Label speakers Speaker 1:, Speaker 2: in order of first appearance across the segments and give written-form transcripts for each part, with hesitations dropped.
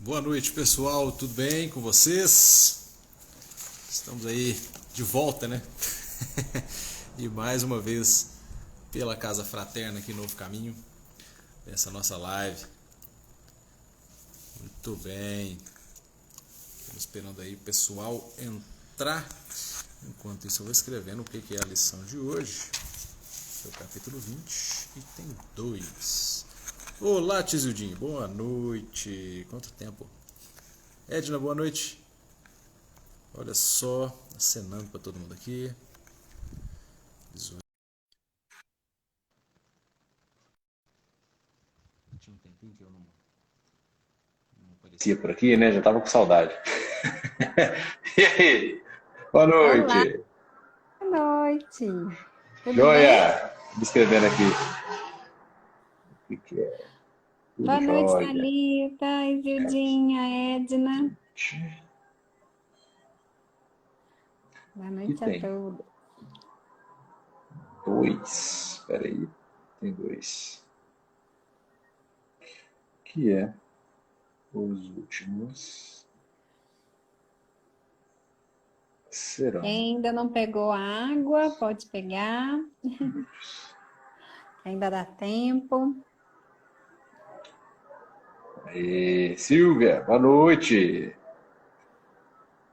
Speaker 1: Boa noite, pessoal, tudo bem com vocês? Estamos aí de volta, né? E mais uma vez pela Casa Fraterna aqui, Novo Caminho, essa nossa live. Muito bem. Estamos esperando aí o pessoal entrar. Enquanto isso eu vou escrevendo o que é a lição de hoje. É o capítulo 20, item 2. Olá, Tizildinho, boa noite. Quanto tempo? Edna, boa noite. Olha só, acenando para todo mundo aqui. Tinha um tempinho que eu não aparecia por aqui, né? Já tava com saudade. E aí? Boa
Speaker 2: Olá,
Speaker 1: noite.
Speaker 2: boa noite. Tudo bem?
Speaker 1: Joia! Me escrevendo aqui. O que é? Tudo
Speaker 2: Boa noite,
Speaker 1: jóia.
Speaker 2: Thalita, Isildinha, Edna. Boa
Speaker 1: Aqui
Speaker 2: noite a
Speaker 1: tem
Speaker 2: todos.
Speaker 1: dois. Espera aí. Tem dois. Que é os últimos serão.
Speaker 2: Quem ainda não pegou a água, pode pegar. Ainda dá tempo.
Speaker 1: Aí, Silvia, boa noite.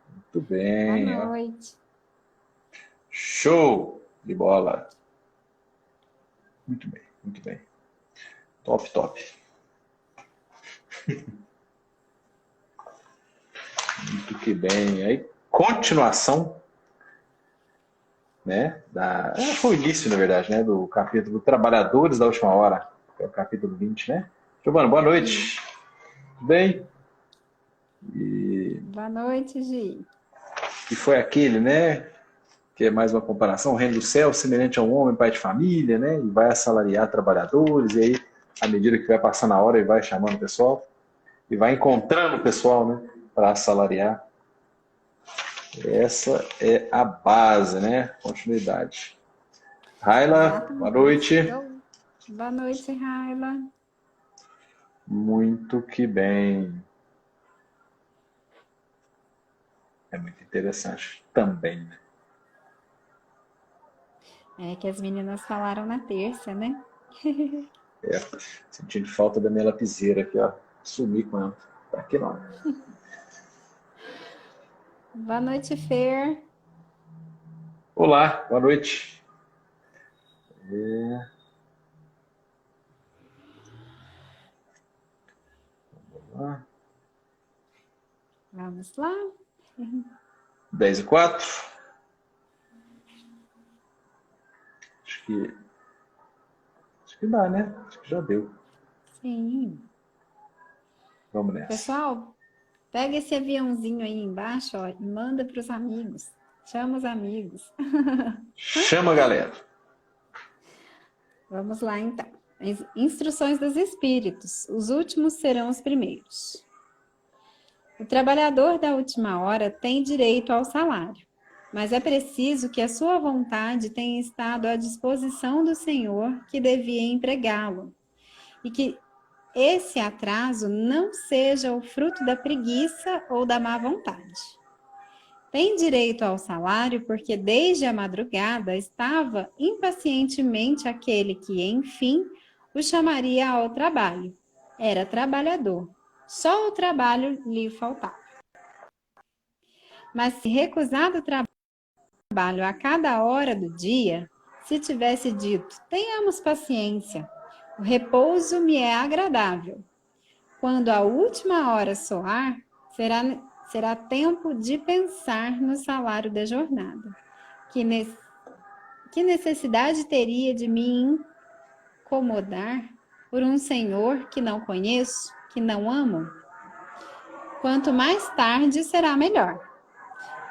Speaker 1: Muito
Speaker 2: Boa
Speaker 1: bem, ó.
Speaker 2: noite.
Speaker 1: Show de bola. Muito bem, muito bem. Top, top. Muito que bem. Aí, continuação, né? Foi o início, na verdade, né? Do capítulo Trabalhadores da Última Hora, que é o capítulo 20, né? Giovana, boa noite. Tudo bem?
Speaker 2: Boa noite, Gi.
Speaker 1: E foi aquele, né? Que é mais uma comparação, o reino do céu semelhante a um homem, pai de família, né? E vai assalariar trabalhadores, e aí, à medida que vai passando a hora, ele vai chamando o pessoal, e vai encontrando o pessoal, né? Para assalariar. Essa é a base, né? Continuidade. Raila, boa
Speaker 2: Exatamente.
Speaker 1: noite.
Speaker 2: Boa noite, Raila.
Speaker 1: Muito que bem. É muito interessante também, né?
Speaker 2: É que as meninas falaram na terça, né?
Speaker 1: É, sentindo falta da minha lapiseira aqui, ó. Sumi com ela. Tá aqui não.
Speaker 2: Boa noite, Fer.
Speaker 1: Olá, boa noite. É, vamos lá.
Speaker 2: Vamos lá.
Speaker 1: 10h04. Acho que, acho que dá, né? Acho que já deu.
Speaker 2: Sim.
Speaker 1: Vamos nessa.
Speaker 2: Pessoal, pega esse aviãozinho aí embaixo, ó, e manda para os amigos. Chama os amigos.
Speaker 1: Chama a galera.
Speaker 2: Vamos lá, então. Instruções dos espíritos. Os últimos serão os primeiros. O trabalhador da última hora tem direito ao salário, mas é preciso que a sua vontade tenha estado à disposição do Senhor que devia empregá-lo, e que esse atraso não seja o fruto da preguiça ou da má vontade. Tem direito ao salário porque desde a madrugada estava impacientemente aquele que, enfim, o chamaria ao trabalho. Era trabalhador. Só o trabalho lhe faltava. Mas se recusado o trabalho a cada hora do dia, se tivesse dito, tenhamos paciência, o repouso me é agradável. Quando a última hora soar, será tempo de pensar no salário da jornada. Que necessidade teria de me incomodar por um senhor que não conheço, que não amo? Quanto mais tarde, será melhor.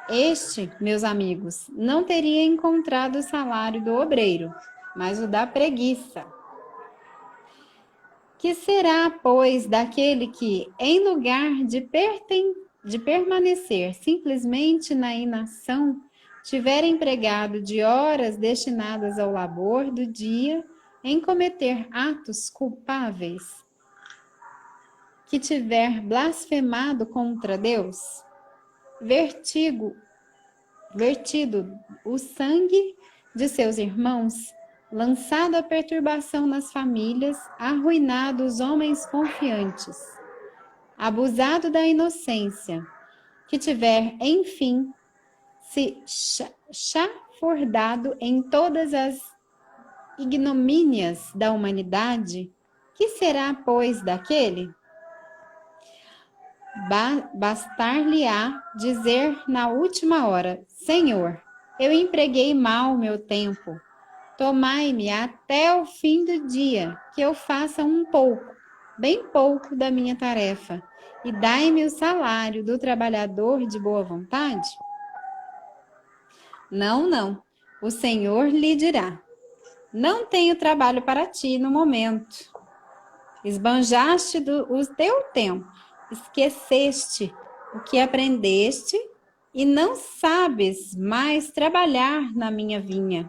Speaker 2: Este, meus amigos, não teria encontrado o salário do obreiro, mas o da preguiça. Que será, pois, daquele que, em lugar de permanecer simplesmente na inação, tiver empregado de horas destinadas ao labor do dia em cometer atos culpáveis? que tiver blasfemado contra Deus, vertido o sangue de seus irmãos, lançado a perturbação nas famílias, arruinado os homens confiantes, abusado da inocência, que tiver, enfim, se chafurdado em todas as ignomínias da humanidade, que será, pois, daquele? Bastar-lhe-á dizer na última hora: Senhor, eu empreguei mal o meu tempo. Tomai-me até o fim do dia, que eu faça um pouco, bem pouco da minha tarefa, e dai-me o salário do trabalhador de boa vontade? Não, não. O Senhor lhe dirá: não tenho trabalho para ti no momento. Esbanjaste o teu tempo, esqueceste o que aprendeste e não sabes mais trabalhar na minha vinha.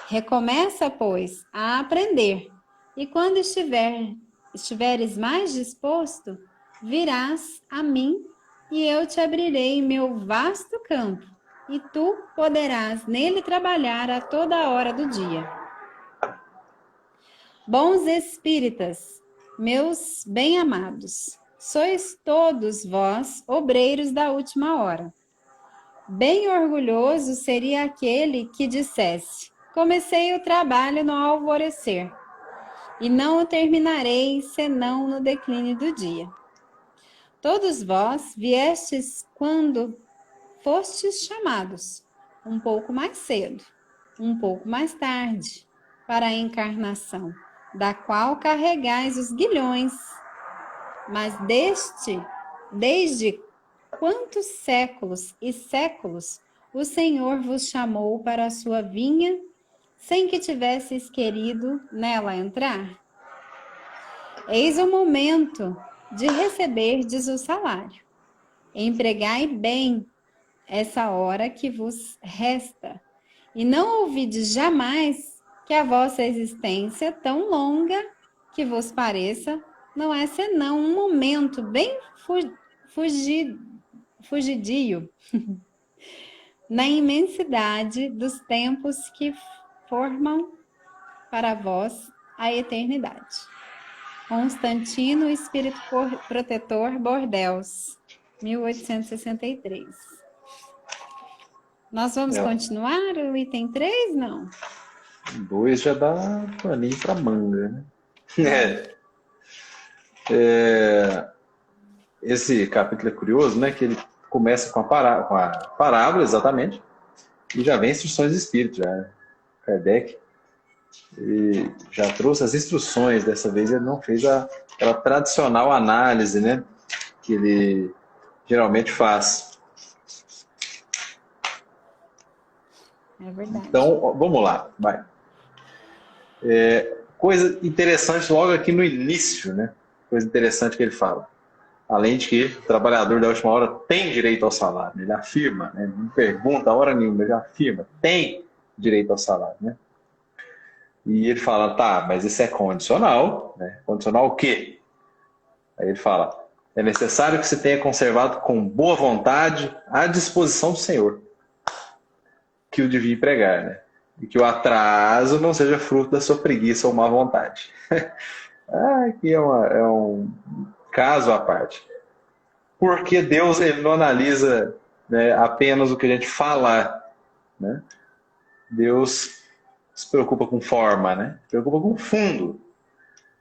Speaker 2: Recomeça, pois, a aprender, e quando estiveres mais disposto, virás a mim e eu te abrirei meu vasto campo, e tu poderás nele trabalhar a toda hora do dia. Bons espíritas, meus bem-amados, sois todos vós obreiros da última hora. Bem orgulhoso seria aquele que dissesse: comecei o trabalho no alvorecer, e não o terminarei senão no declínio do dia. Todos vós viestes quando fostes chamados, um pouco mais cedo, um pouco mais tarde, para a encarnação, da qual carregais os guilhões. Mas desde quantos séculos e séculos o Senhor vos chamou para a sua vinha, sem que tivesseis querido nela entrar? Eis o momento de receberdes o salário. Empregai bem essa hora que vos resta, e não ouvides jamais que a vossa existência, tão longa que vos pareça, não é senão um momento bem fugidio na imensidade dos tempos que formam para vós a eternidade. Constantino, Espírito Protetor, Bordeaux, 1863. Nós vamos continuar o item 3, não?
Speaker 3: 2 já dá paninho para manga, né? Esse capítulo é curioso, né? Que ele começa com a parábola, exatamente, e já vem instruções de espírito, já. Kardec e já trouxe as instruções, dessa vez ele não fez aquela tradicional análise, né? Que ele geralmente faz.
Speaker 2: É verdade.
Speaker 3: Então, vamos lá, vai. Coisa interessante logo aqui no início, né? Coisa interessante que ele fala. Além de que o trabalhador da última hora tem direito ao salário. Ele afirma, né? Não pergunta a hora nenhuma, ele afirma, tem direito ao salário, né? E ele fala, tá, mas isso é condicional, né? Condicional o quê? Aí ele fala, é necessário que se tenha conservado com boa vontade à disposição do Senhor, que o devia empregar, né? E que o atraso não seja fruto da sua preguiça ou má vontade. Aqui é um caso à parte. Porque Deus ele não analisa, né, apenas o que a gente fala, né? Deus se preocupa com forma, né? Se preocupa com fundo.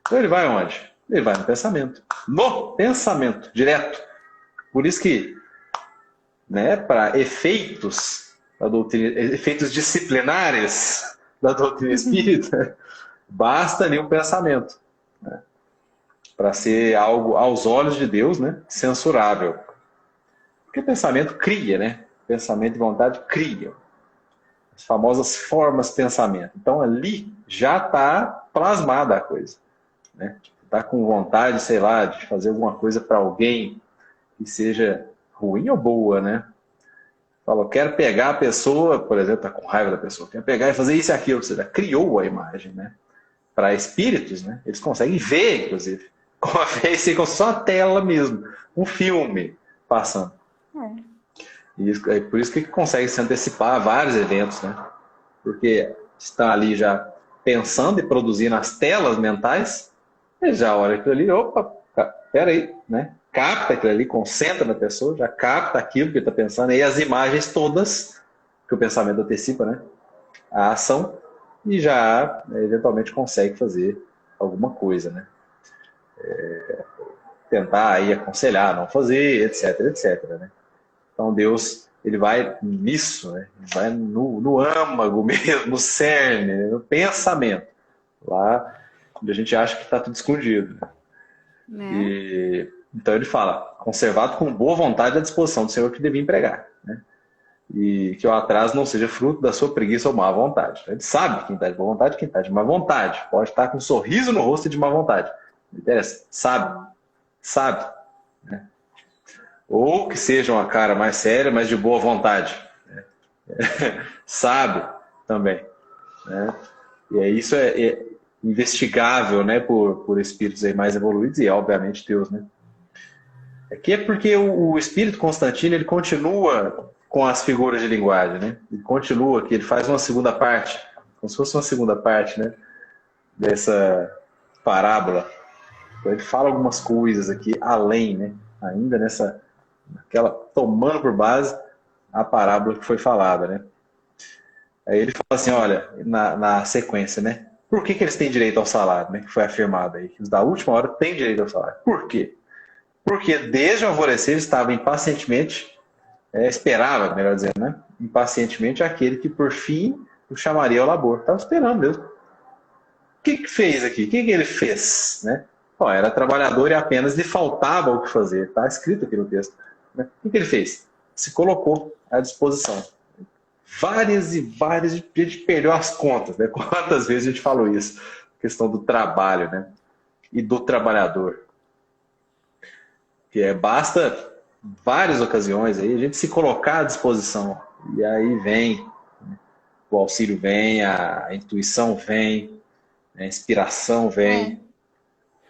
Speaker 3: Então ele vai onde? Ele vai no pensamento. No pensamento, direto. Por isso que, né, para efeitos da doutrina, efeitos disciplinares da doutrina espírita, basta ali um pensamento, né? Para ser algo aos olhos de Deus, né, censurável. Porque o pensamento cria, né? Pensamento e vontade criam. As famosas formas de pensamento. Então ali já está plasmada a coisa, né? Está com vontade, sei lá, de fazer alguma coisa para alguém que seja ruim ou boa, né? Fala, eu quero pegar a pessoa, por exemplo, está com raiva da pessoa, quero pegar e fazer isso e aquilo. Você já criou a imagem, né? Para espíritos, né? Eles conseguem ver, inclusive, Com a fé, assim, como só a tela mesmo, um filme passando. E é por isso que consegue se antecipar a vários eventos, né? Porque está ali já pensando e produzindo as telas mentais, e já olha aquilo ali, opa, peraí, né? Capta aquilo ali, concentra na pessoa, já capta aquilo que ele está pensando, e as imagens todas, que o pensamento antecipa, né? A ação, e já eventualmente consegue fazer alguma coisa, né? Tentar aí aconselhar, não fazer, etc, etc, né? Então Deus, ele vai nisso, né? Ele vai no âmago mesmo, no cerne, né? No pensamento, lá onde a gente acha que está tudo escondido.
Speaker 2: Né?
Speaker 3: E, então ele fala, conservado com boa vontade à disposição do Senhor que devia empregar, né? E que o atraso não seja fruto da sua preguiça ou má vontade. Ele sabe quem está de boa vontade e quem está de má vontade. Pode estar com um sorriso no rosto e de má vontade. Não interessa. Sabe. Né? Ou que seja uma cara mais séria, mas de boa vontade. Né? Sabe também. Né? E aí isso é investigável, né, por espíritos aí mais evoluídos e, obviamente, Deus. Né? Aqui é porque o espírito Constantino ele continua com as figuras de linguagem. Né? Ele continua aqui, ele faz uma segunda parte, como se fosse uma segunda parte, né, dessa parábola. Então ele fala algumas coisas aqui além, né, ainda naquela tomando por base a parábola que foi falada, né? Aí ele fala assim, olha, na sequência, né? Por que eles têm direito ao salário, né? Que foi afirmado aí, que os da última hora têm direito ao salário. Por quê? Porque desde o alvorecer eles estavam impacientemente, esperava, melhor dizendo, né? Impacientemente aquele que por fim o chamaria ao labor. Estava esperando mesmo. O que fez aqui? O que ele fez, né? Bom, era trabalhador e apenas lhe faltava o que fazer. Está escrito aqui no texto. Né? O que ele fez? Se colocou à disposição. Várias e várias, a gente perdeu as contas, né? Quantas vezes a gente falou isso? A questão do trabalho, né? E do trabalhador. Que basta várias ocasiões aí a gente se colocar à disposição. E aí vem, né? O auxílio vem, a intuição vem, a inspiração vem,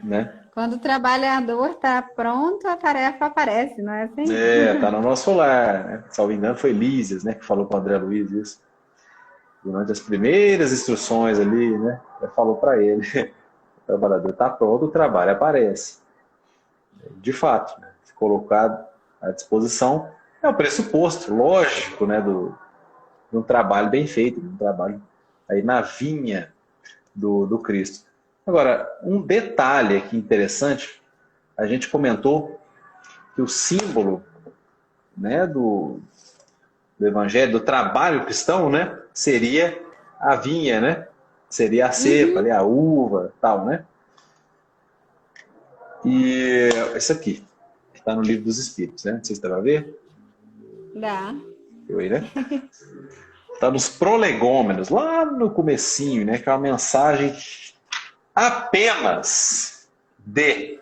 Speaker 3: né?
Speaker 2: Quando o trabalhador está pronto, a tarefa aparece, não é assim?
Speaker 3: Tá no nosso lar, né? Salvo engano, foi Lísias, né, que falou com o André Luiz isso. Durante as primeiras instruções ali, né, falou para ele, o trabalhador está pronto, o trabalho aparece. De fato, né, se colocar à disposição é o pressuposto, lógico, né, de um trabalho bem feito, de um trabalho aí na vinha do Cristo. Agora, um detalhe aqui interessante, a gente comentou que o símbolo, né, do evangelho, do trabalho cristão, né, seria a vinha, né? Seria a cepa, ali, a uva, tal, né? E isso aqui, está no Livro dos Espíritos, né? Não sei se dá para ver.
Speaker 2: Dá.
Speaker 3: Eu aí, né? Está nos prolegômenos, lá no comecinho, né? Que é uma mensagem apenas de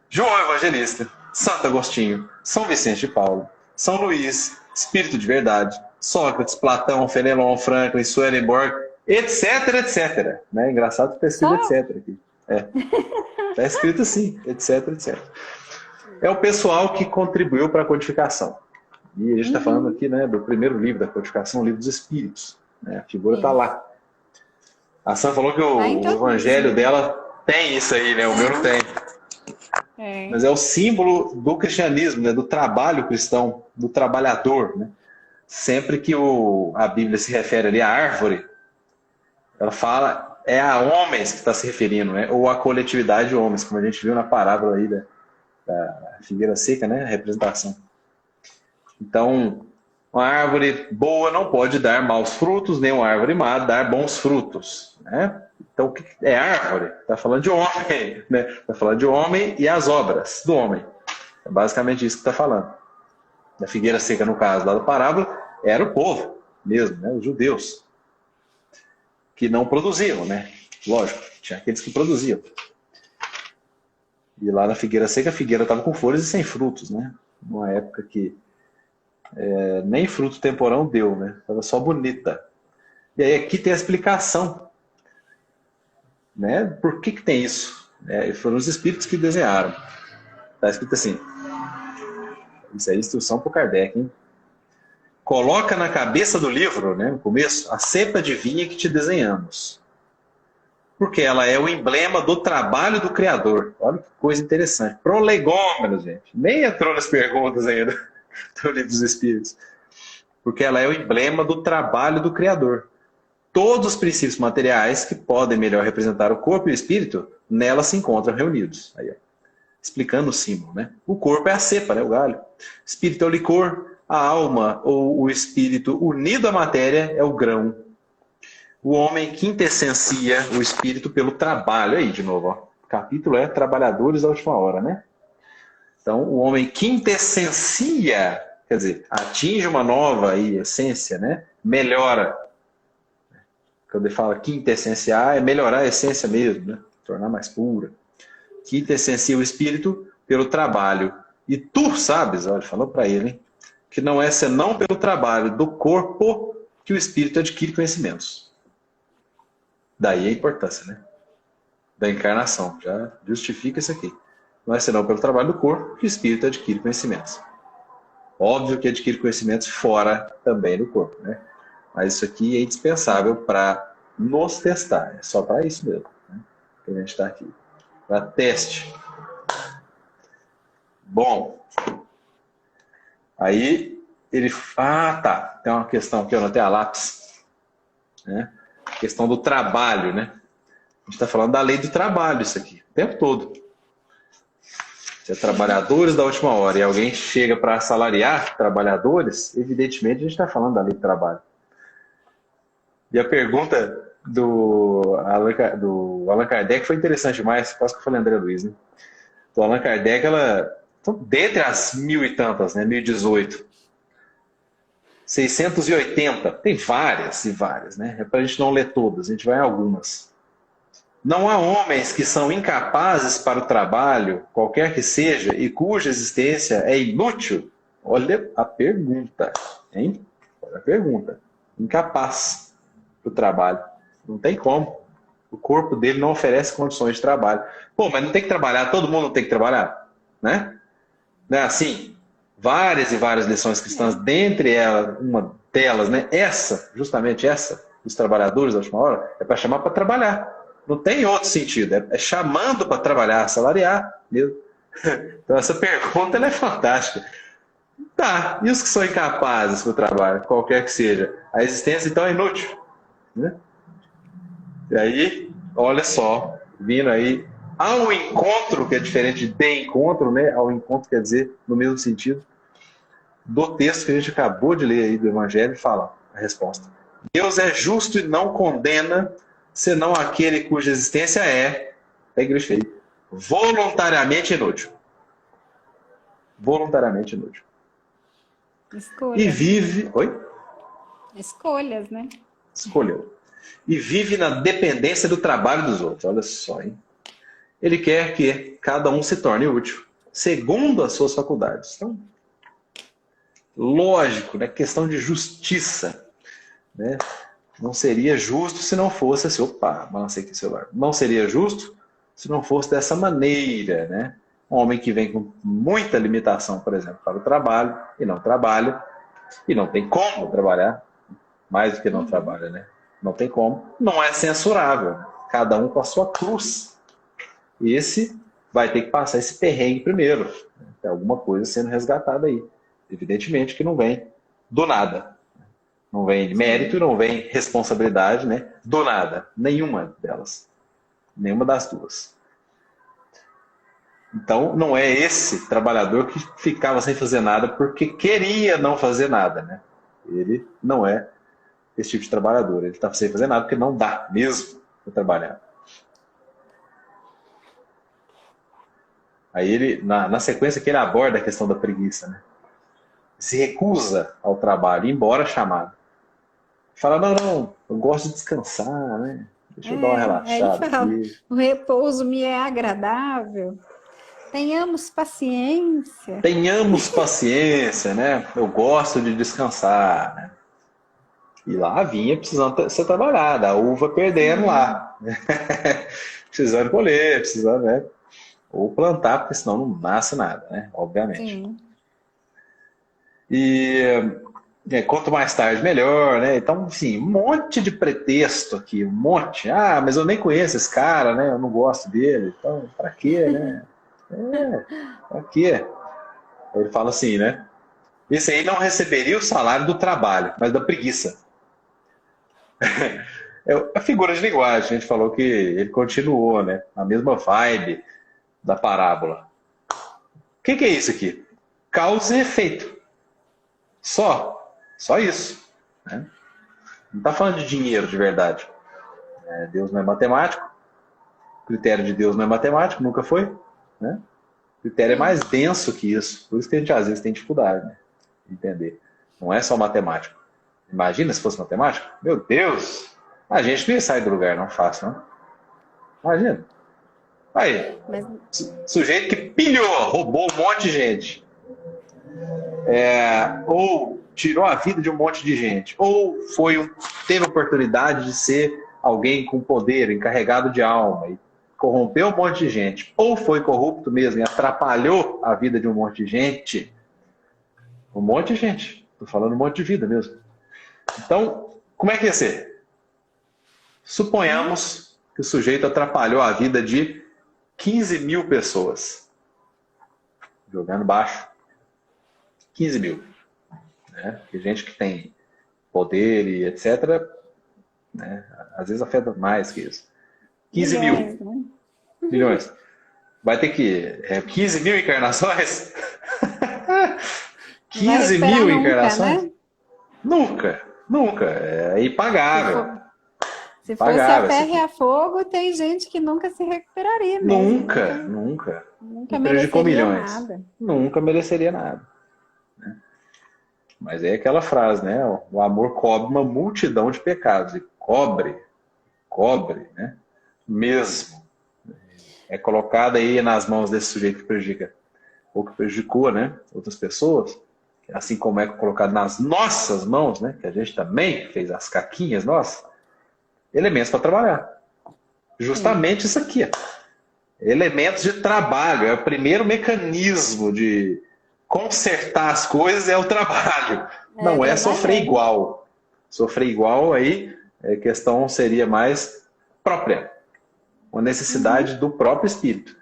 Speaker 3: João Evangelista, Santo Agostinho, São Vicente de Paulo, São Luís, Espírito de Verdade, Sócrates, Platão, Fenelon, Franklin, Swedenborg, etc, etc. Né? Engraçado que está escrito etc aqui. Está escrito assim, etc, etc. É o pessoal que contribuiu para a codificação. E a gente está falando aqui, né, do primeiro livro da codificação, o Livro dos Espíritos. Né? A figura está lá. A Sam falou que o evangelho dela tem isso aí, né? O meu não tem. Mas é o símbolo do cristianismo, né? Do trabalho cristão, do trabalhador. Né? Sempre que a Bíblia se refere ali à árvore, ela fala, é a homens que está se referindo, né? Ou a coletividade de homens, como a gente viu na parábola aí da figueira seca, né? A representação. Então, uma árvore boa não pode dar maus frutos, nem uma árvore má dar bons frutos. Né? Então, o que é árvore? Está falando de homem. Né? Está falando de homem e as obras do homem. É basicamente isso que está falando. A figueira seca, no caso lá da parábola, era o povo mesmo, né? Os judeus, que não produziam. Né? Lógico, tinha aqueles que produziam. E lá na figueira seca, a figueira estava com folhas e sem frutos. Né? Numa época que nem fruto temporão deu, né? Estava só bonita. E aí aqui tem a explicação, né? Por que tem isso? E foram os espíritos que desenharam. Está escrito assim, isso é instrução para o Kardec, hein? Coloca na cabeça do livro, né, no começo, a cepa divina que te desenhamos. Porque ela é o emblema do trabalho do Criador. Olha que coisa interessante. Prolegômenos, gente. Nem entrou nas perguntas ainda do Livro dos Espíritos. Porque ela é o emblema do trabalho do Criador. Todos os princípios materiais que podem melhor representar o corpo e o espírito, nela se encontram reunidos. Aí, ó. Explicando o símbolo, né? O corpo é a cepa, né? O galho. O espírito é o licor, a alma ou o espírito unido à matéria é o grão. O homem quintessencia o espírito pelo trabalho. Aí, de novo, ó. O capítulo é Trabalhadores da Última Hora, né? Então, o homem quintessencia, quer dizer, atinge uma nova aí, essência, né? Melhora. Quando ele fala quintessenciar, é melhorar a essência mesmo, né? Tornar mais pura. Quintessencia o espírito pelo trabalho. E tu sabes, olha, falou para ele, hein? Que não é senão pelo trabalho do corpo que o espírito adquire conhecimentos. Daí a importância, né? Da encarnação. Já justifica isso aqui. Não é senão pelo trabalho do corpo que o espírito adquire conhecimentos. Óbvio que adquire conhecimentos fora também do corpo, né? Mas isso aqui é indispensável para nos testar. É só para isso mesmo, né? Que a gente está aqui. Para teste. Bom. Aí ele... Ah, tá. Tem uma questão aqui, eu anotei a lápis. Né? A questão do trabalho, né? A gente está falando da lei do trabalho, isso aqui. O tempo todo. Se é trabalhadores da última hora e alguém chega para assalariar trabalhadores, evidentemente a gente está falando da lei do trabalho. E a pergunta do Allan Kardec foi interessante demais, quase que eu falei André Luiz, né? Do Allan Kardec, então, dentre as 1000 e tantas, né? 1018, 680, tem várias e várias, né? É para a gente não ler todas, a gente vai em algumas. Não há homens que são incapazes para o trabalho, qualquer que seja, e cuja existência é inútil? Olha a pergunta, hein? Olha a pergunta. Incapaz para o trabalho. Não tem como. O corpo dele não oferece condições de trabalho. Pô, mas não tem que trabalhar, todo mundo tem que trabalhar, né? Não é assim? Várias e várias lições cristãs, dentre elas, uma delas, né? Essa, justamente essa, dos trabalhadores da última hora, é para chamar para trabalhar. Não tem outro sentido, é chamando para trabalhar, salariar mesmo. Então essa pergunta ela é fantástica. Tá, e os que são incapazes para o trabalho, qualquer que seja? A existência então é inútil, né? E aí, olha só, vindo aí ao encontro, que é diferente de encontro, né? Ao encontro quer dizer no mesmo sentido do texto que a gente acabou de ler aí do Evangelho, fala a resposta. Deus é justo e não condena, senão aquele cuja existência é, pega isso aí, voluntariamente inútil. Voluntariamente inútil.
Speaker 2: Escolha.
Speaker 3: E vive... Oi?
Speaker 2: Escolhas, né?
Speaker 3: Escolheu. E vive na dependência do trabalho dos outros. Olha só, hein? Ele quer que cada um se torne útil, segundo as suas faculdades. Então, lógico, né? Questão de justiça, né? Não seria justo se não fosse assim. Opa, balancei aqui o celular. Não seria justo se não fosse dessa maneira, né? Um homem que vem com muita limitação, por exemplo, para o trabalho, e não trabalha, e não tem como trabalhar, mais do que não trabalha, né? Não tem como. Não é censurável. Cada um com a sua cruz. Esse vai ter que passar esse perrengue primeiro. Tem alguma coisa sendo resgatada aí. Evidentemente que não vem do nada. Não vem mérito e não vem responsabilidade, né? Do nada. Nenhuma delas. Nenhuma das duas. Então, não é esse trabalhador que ficava sem fazer nada porque queria não fazer nada, né? Ele não é esse tipo de trabalhador. Ele está sem fazer nada porque não dá mesmo para trabalhar. Aí ele, na sequência que ele aborda a questão da preguiça, né? Se recusa ao trabalho, embora chamado. Fala, não, eu gosto de descansar, né? Deixa eu dar uma relaxada
Speaker 2: ele fala,
Speaker 3: aqui.
Speaker 2: o repouso me é agradável. Tenhamos paciência.
Speaker 3: Tenhamos paciência, né? Eu gosto de descansar, né? E lá vinha precisando ser trabalhada, a uva perdendo lá. precisando colher, precisando, né? Ou plantar, porque senão não nasce nada, né? Obviamente.
Speaker 2: Sim.
Speaker 3: E quanto mais tarde, melhor, né? Então, assim, um monte de pretexto aqui, um monte. Ah, mas eu nem conheço esse cara, né? Eu não gosto dele. Então, pra quê, né? Pra quê? Ele fala assim, né? Esse aí não receberia o salário do trabalho, mas da preguiça. É a figura de linguagem, a gente falou que ele continuou, né? A mesma vibe da parábola. O que é isso aqui? Causa e efeito. Só isso. Né? Não está falando de dinheiro de verdade. Deus não é matemático. O critério de Deus não é matemático, nunca foi. Né? O critério é mais denso que isso. Por isso que a gente às vezes tem dificuldade, né? De entender. Não é só matemático. Imagina se fosse matemático. Meu Deus! A gente não ia sair do lugar, não fácil, não. Imagina. Aí,
Speaker 2: Mas,
Speaker 3: sujeito que pilhou, roubou um monte de gente. Ou tirou a vida de um monte de gente. Ou teve a oportunidade de ser alguém com poder, encarregado de alma, e corrompeu um monte de gente. Ou foi corrupto mesmo e atrapalhou a vida de um monte de gente. Um monte de gente. Estou falando um monte de vida mesmo. Então, como é que ia ser? Suponhamos que o sujeito atrapalhou a vida de 15 mil pessoas. Jogando baixo. 15 mil. Né? Porque gente que tem poder e etc., né? Às vezes afeta mais que isso. 15
Speaker 2: milhões,
Speaker 3: mil.
Speaker 2: né?
Speaker 3: Milhões. Vai ter que... 15 mil encarnações? 15 mil
Speaker 2: nunca,
Speaker 3: encarnações?
Speaker 2: né?
Speaker 3: Nunca. É impagável.
Speaker 2: Se fosse a ferro e a fogo, tem gente que nunca se recuperaria mesmo.
Speaker 3: Nunca.
Speaker 2: Nunca
Speaker 3: Prejudicou
Speaker 2: mereceria
Speaker 3: milhões.
Speaker 2: nada.
Speaker 3: Nunca mereceria nada. Né? Mas é aquela frase, né? O amor cobre uma multidão de pecados. E cobre, né? Mesmo. É colocado aí nas mãos desse sujeito que prejudica, ou que prejudicou, né? Outras pessoas. Assim como é colocado nas nossas mãos, né? Que a gente também fez as caquinhas nossas. Elementos para trabalhar. Justamente isso aqui. Elementos de trabalho. É o primeiro mecanismo de consertar as coisas, é o trabalho. Não é sofrer igual. Sofrer igual aí, a questão seria mais própria. Uma necessidade do próprio espírito.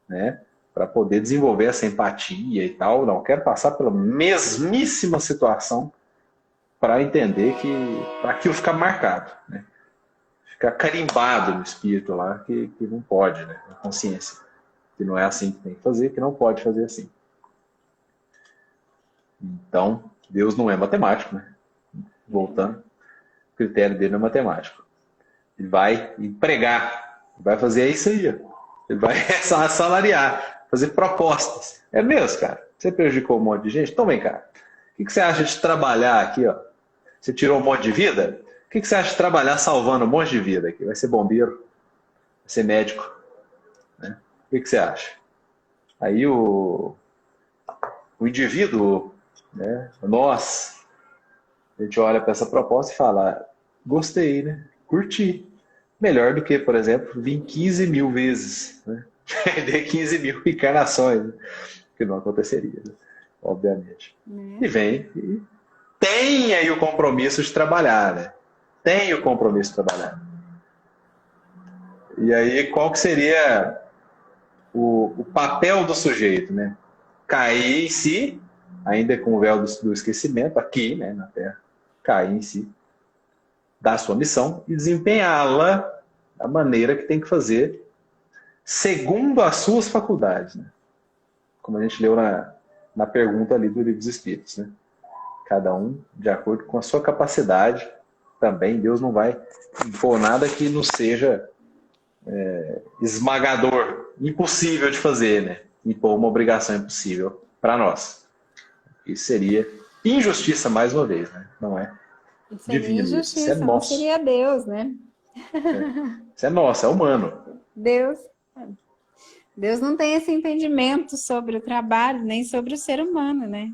Speaker 3: Né? Para poder desenvolver essa empatia e tal. Não, quero passar pela mesmíssima situação para entender que para aquilo ficar marcado. Né? Ficar carimbado no espírito lá, que não pode, né? Na consciência. Que não é assim que tem que fazer, que não pode fazer assim. Então, Deus não é matemático, né? Voltando, o critério dele não é matemático. Ele vai empregar, vai fazer isso aí. Ele vai assalariar, fazer propostas. É mesmo, cara? Você prejudicou um monte de gente? Então vem cá. O que você acha de trabalhar aqui, ó? Você tirou um monte de vida? O que você acha de trabalhar salvando um monte de vida aqui? Vai ser bombeiro? Vai ser médico? Né? O que você acha? Aí o indivíduo, né? Nós, a gente olha para essa proposta e fala, gostei, né? Curti. Melhor do que, por exemplo, vir 15 mil vezes, né? Perder 15 mil encarnações, né? Que não aconteceria, né? Obviamente. E vem e tem aí o compromisso de trabalhar, né? Tem o compromisso de trabalhar. E aí, qual que seria o papel do sujeito, né? Cair em si, ainda com o véu do esquecimento, aqui, né, na Terra, cair em si, dar sua missão e desempenhá-la da maneira que tem que fazer, segundo as suas faculdades, né? Como a gente leu na pergunta ali do Livro dos Espíritos, né? Cada um de acordo com a sua capacidade. Também Deus não vai impor nada que não seja esmagador, impossível de fazer, né? Impor uma obrigação impossível para nós. Isso seria injustiça mais uma vez, né? Não é divino.
Speaker 2: Injustiça,
Speaker 3: isso é nosso.
Speaker 2: não seria Deus, né?
Speaker 3: Isso é nosso, é humano.
Speaker 2: Deus. Deus não tem esse entendimento sobre o trabalho, nem sobre o ser humano, né?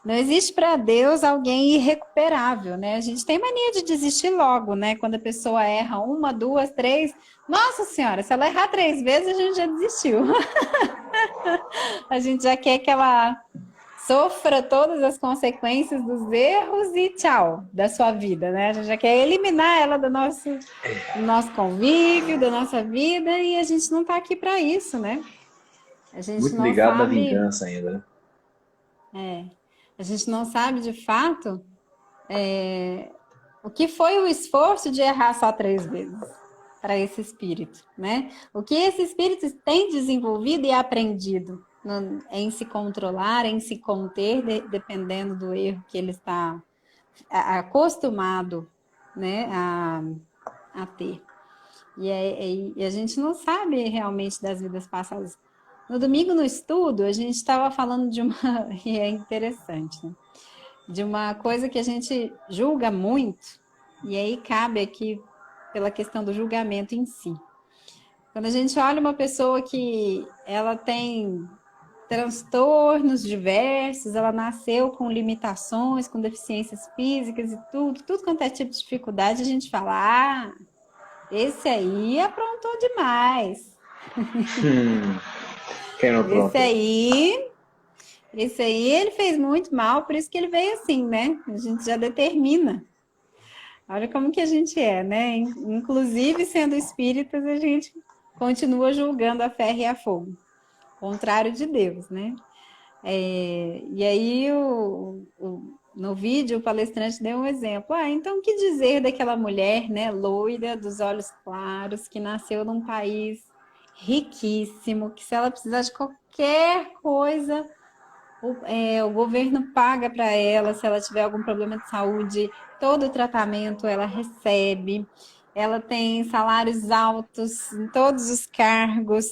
Speaker 2: Não existe para Deus alguém irrecuperável, né? A gente tem mania de desistir logo, né? Quando a pessoa erra uma, duas, três. Nossa Senhora, se ela errar 3 vezes, a gente já desistiu. A gente já quer que ela sofra todas as consequências dos erros e tchau, da sua vida, né? A gente já quer eliminar ela do nosso convívio, da nossa vida, e a gente não está aqui para isso, né? A gente
Speaker 3: Muito
Speaker 2: não
Speaker 3: ligado na
Speaker 2: sabe,
Speaker 3: vingança ainda, né?
Speaker 2: a gente não sabe de fato o que foi o esforço de errar só 3 vezes para esse espírito, né? O que esse espírito tem desenvolvido e aprendido em se controlar, em se conter, dependendo do erro que ele está acostumado, né, a ter. E a gente não sabe realmente das vidas passadas. No domingo, no estudo, a gente estava falando de uma... E é interessante, né? De uma coisa que a gente julga muito, e aí cabe aqui pela questão do julgamento em si. Quando a gente olha uma pessoa que ela tem transtornos diversos, ela nasceu com limitações, com deficiências físicas e tudo quanto é tipo de dificuldade, a gente fala, esse aí aprontou demais.
Speaker 3: Quem não aprontou?
Speaker 2: Esse aí ele fez muito mal, por isso que ele veio assim, né? A gente já determina. Olha como que a gente é, né? Inclusive, sendo espíritas, a gente continua julgando a ferro e a fogo. Contrário de Deus, né? E aí, no vídeo, o palestrante deu um exemplo. Então, o que dizer daquela mulher, né, loira, dos olhos claros, que nasceu num país riquíssimo, que se ela precisar de qualquer coisa, o governo paga para ela, se ela tiver algum problema de saúde, todo o tratamento ela recebe, ela tem salários altos em todos os cargos,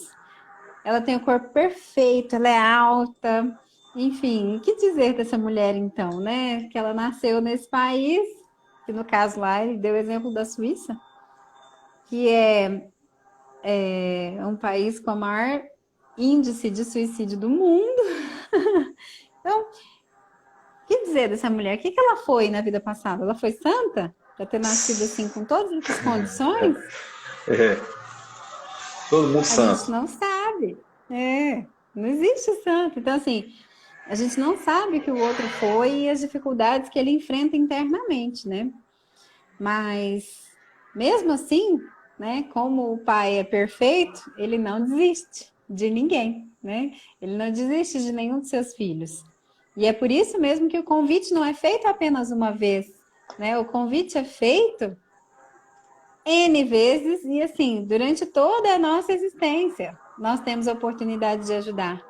Speaker 2: ela tem o corpo perfeito, ela é alta, enfim, o que dizer dessa mulher então, né? Que ela nasceu nesse país, que no caso lá ele deu o exemplo da Suíça, que é um país com o maior índice de suicídio do mundo. Então, o que dizer dessa mulher? O que ela foi na vida passada? Ela foi santa? Para ter nascido assim, com todas essas condições?
Speaker 3: Todo mundo
Speaker 2: A
Speaker 3: santo.
Speaker 2: gente não sabe. Não existe santo. Então, assim, a gente não sabe o que o outro foi e as dificuldades que ele enfrenta internamente, né? Mas, mesmo assim, né, como o pai é perfeito, ele não desiste de ninguém, né? Ele não desiste de nenhum de seus filhos. E é por isso mesmo que o convite não é feito apenas uma vez, né? O convite é feito N vezes e, assim, durante toda a nossa existência, nós temos a oportunidade de ajudar.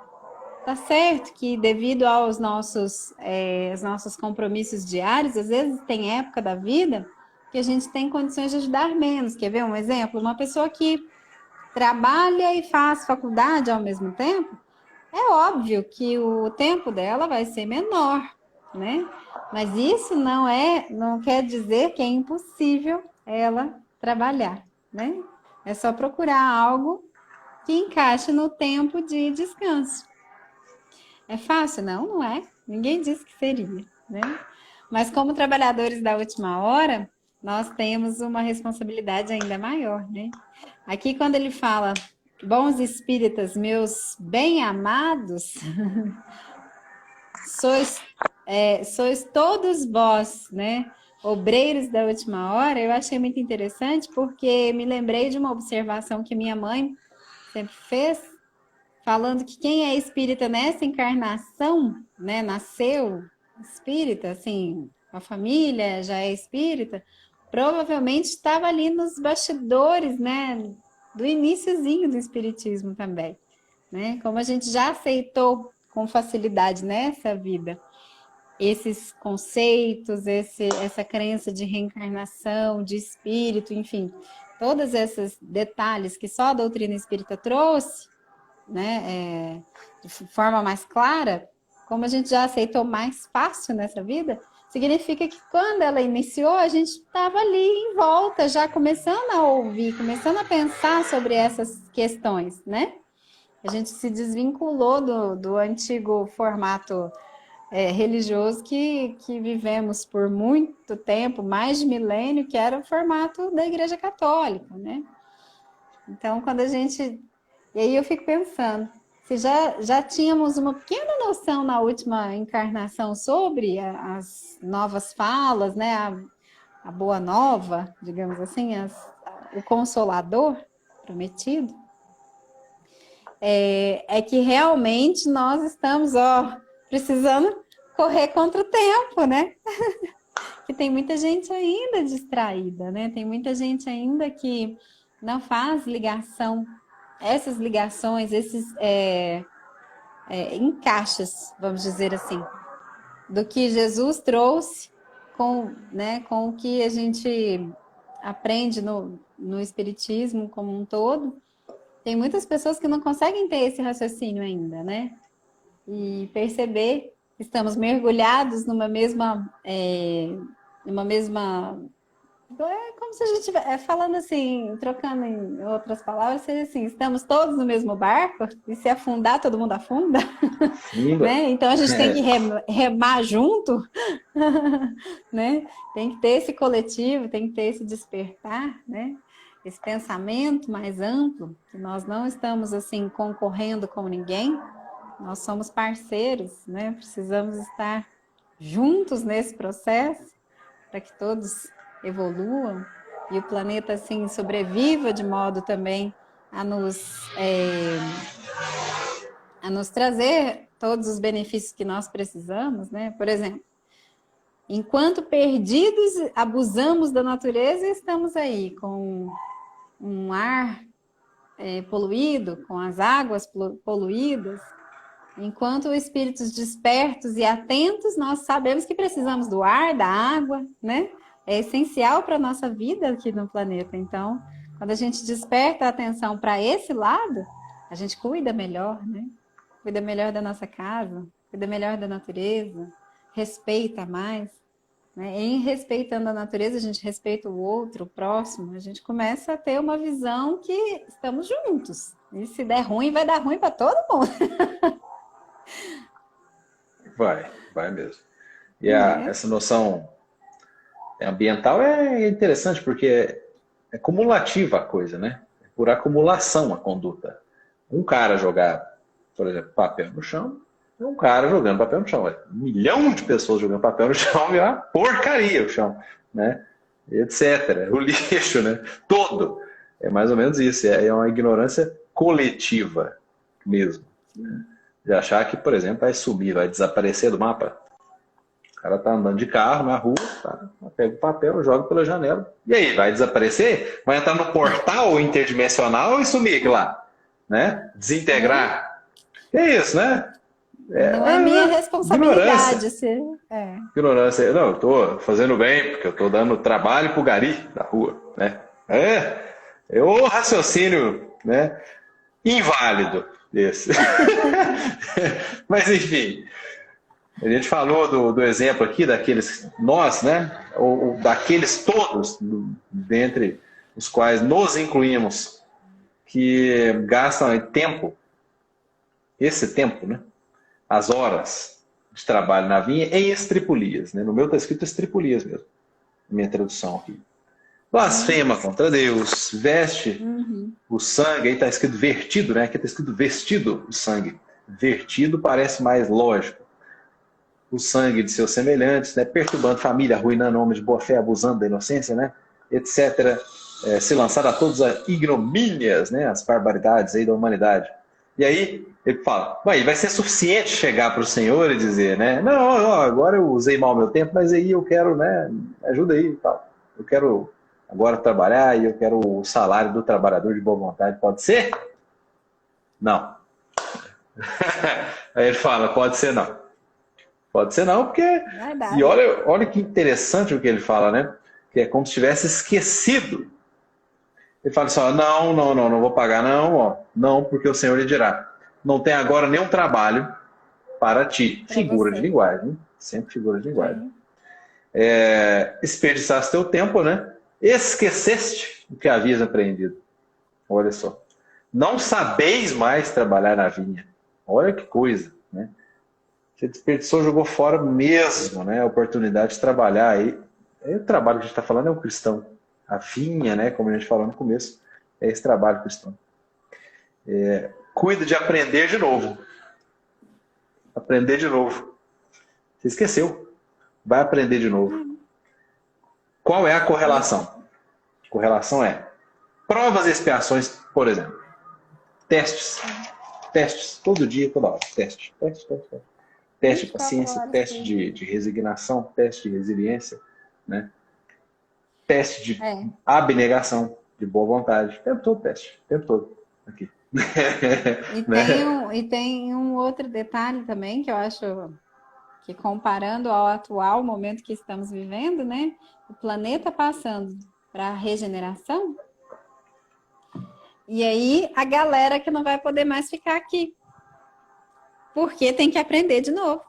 Speaker 2: Tá certo que devido aos nossos compromissos diários, às vezes tem época da vida que a gente tem condições de ajudar menos. Quer ver um exemplo? Uma pessoa que trabalha e faz faculdade ao mesmo tempo, é óbvio que o tempo dela vai ser menor, né? Mas isso não quer dizer que é impossível ela trabalhar, né? É só procurar algo que encaixe no tempo de descanso. É fácil? Não é. Ninguém disse que seria, né? Mas como trabalhadores da última hora, nós temos uma responsabilidade ainda maior, né? Aqui quando ele fala, bons espíritas, meus bem-amados, sois todos vós, né? Obreiros da última hora, eu achei muito interessante porque me lembrei de uma observação que minha mãe sempre fez, falando que quem é espírita nessa encarnação, né, nasceu espírita, assim, a família já é espírita, provavelmente estava ali nos bastidores, né, do iniciozinho do espiritismo também, né? Como a gente já aceitou com facilidade nessa vida esses conceitos, essa crença de reencarnação, de espírito, enfim, todos esses detalhes que só a doutrina espírita trouxe, né, de forma mais clara, como a gente já aceitou mais fácil nessa vida, significa que quando ela iniciou, a gente estava ali em volta, já começando a ouvir, começando a pensar sobre essas questões, né? A gente se desvinculou do antigo formato religioso que vivemos por muito tempo, mais de milênio, que era o formato da Igreja Católica, né? Então, quando a gente... E aí eu fico pensando, se já tínhamos uma pequena noção na última encarnação sobre as novas falas, né? A boa nova, digamos assim, o Consolador prometido, é que realmente nós estamos, precisando correr contra o tempo, né? Que tem muita gente ainda distraída, né? Tem muita gente ainda que não faz ligação, essas ligações, esses encaixes, vamos dizer assim, do que Jesus trouxe com o que a gente aprende no Espiritismo como um todo. Tem muitas pessoas que não conseguem ter esse raciocínio ainda, né? E perceber que estamos mergulhados numa mesma... É como se a gente estivesse falando assim, trocando em outras palavras, seria assim, estamos todos no mesmo barco, e se afundar, todo mundo afunda, né? Então a gente tem que remar junto, né? Tem que ter esse coletivo, tem que ter esse despertar, né? Esse pensamento mais amplo, que nós não estamos assim concorrendo com ninguém, nós somos parceiros, né? Precisamos estar juntos nesse processo para que todos evoluam e o planeta assim sobreviva de modo também a nos trazer todos os benefícios que nós precisamos, né? Por exemplo, enquanto perdidos abusamos da natureza, estamos aí com um ar poluído, com as águas poluídas. Enquanto espíritos despertos e atentos, nós sabemos que precisamos do ar, da água, né? É essencial para a nossa vida aqui no planeta. Então, quando a gente desperta a atenção para esse lado, a gente cuida melhor, né? Cuida melhor da nossa casa, cuida melhor da natureza, respeita mais, né? Em respeitando a natureza, a gente respeita o outro, o próximo, a gente começa a ter uma visão que estamos juntos. E se der ruim, vai dar ruim para todo mundo.
Speaker 3: Vai mesmo. E essa noção ambiental é interessante porque é cumulativa a coisa, né? É por acumulação a conduta. Um cara jogar, por exemplo, papel no chão, é um cara jogando papel no chão. 1 milhão de pessoas jogando papel no chão, é uma porcaria o chão, né? Etc. O lixo, né? Todo. É mais ou menos isso. É uma ignorância coletiva mesmo. Né? De achar que, por exemplo, vai sumir, vai desaparecer do mapa. O cara tá andando de carro na rua, tá? Pega o papel, joga pela janela. E aí, vai desaparecer? Vai entrar no portal interdimensional e sumir aqui lá, né? Desintegrar. É isso, né?
Speaker 2: Não é minha responsabilidade.
Speaker 3: Ignorância. Não, eu tô fazendo bem, porque eu tô dando trabalho pro gari da rua, né? É o raciocínio, né? Inválido desse. Mas, enfim... A gente falou do exemplo aqui daqueles nós, né? Ou daqueles todos, dentre os quais nos incluímos, que gastam tempo, esse tempo, né? As horas de trabalho na vinha em estripulias, né? No meu está escrito estripulias mesmo, na minha tradução aqui. Blasfema contra Deus, veste o sangue, aí está escrito vertido, né? Aqui está escrito vestido o sangue. Vertido parece mais lógico. O sangue de seus semelhantes, né? Perturbando família, arruinando homens de boa fé, abusando da inocência, né? Etc. Se lançar a todas as ignomínias, né? As barbaridades aí da humanidade. E aí ele fala, vai ser suficiente chegar para o Senhor e dizer, né? Não, agora eu usei mal meu tempo, mas aí eu quero, né? Ajuda aí e tal. Eu quero agora trabalhar e eu quero o salário do trabalhador de boa vontade. Pode ser? Não. Aí ele fala, pode ser não. Pode ser não, porque... E olha que interessante o que ele fala, né? Que é como se tivesse esquecido. Ele fala assim, não vou pagar não, porque o Senhor lhe dirá, não tem agora nenhum trabalho para ti. Figura de linguagem, hein? Sempre figura de linguagem. Desperdiçaste teu tempo, né? Esqueceste o que havias aprendido. Olha só. Não sabeis mais trabalhar na vinha. Olha que coisa, né? Você desperdiçou, jogou fora mesmo, né? A oportunidade de trabalhar aí. O trabalho que a gente está falando é um cristão. A vinha, né? Como a gente falou no começo, é esse trabalho cristão. Cuida de aprender de novo. Aprender de novo. Você esqueceu. Vai aprender de novo. Qual é a correlação? A correlação é provas e expiações, por exemplo. Testes. Testes. Todo dia, toda hora. Teste. Teste de paciência, teste de resignação, teste de resiliência, né? Teste de abnegação, de boa vontade. O tempo todo teste. O tempo todo. Aqui.
Speaker 2: E tem um outro detalhe também que eu acho que, comparando ao atual momento que estamos vivendo, né? O planeta passando para a regeneração. E aí a galera que não vai poder mais ficar aqui. Porque tem que aprender de novo.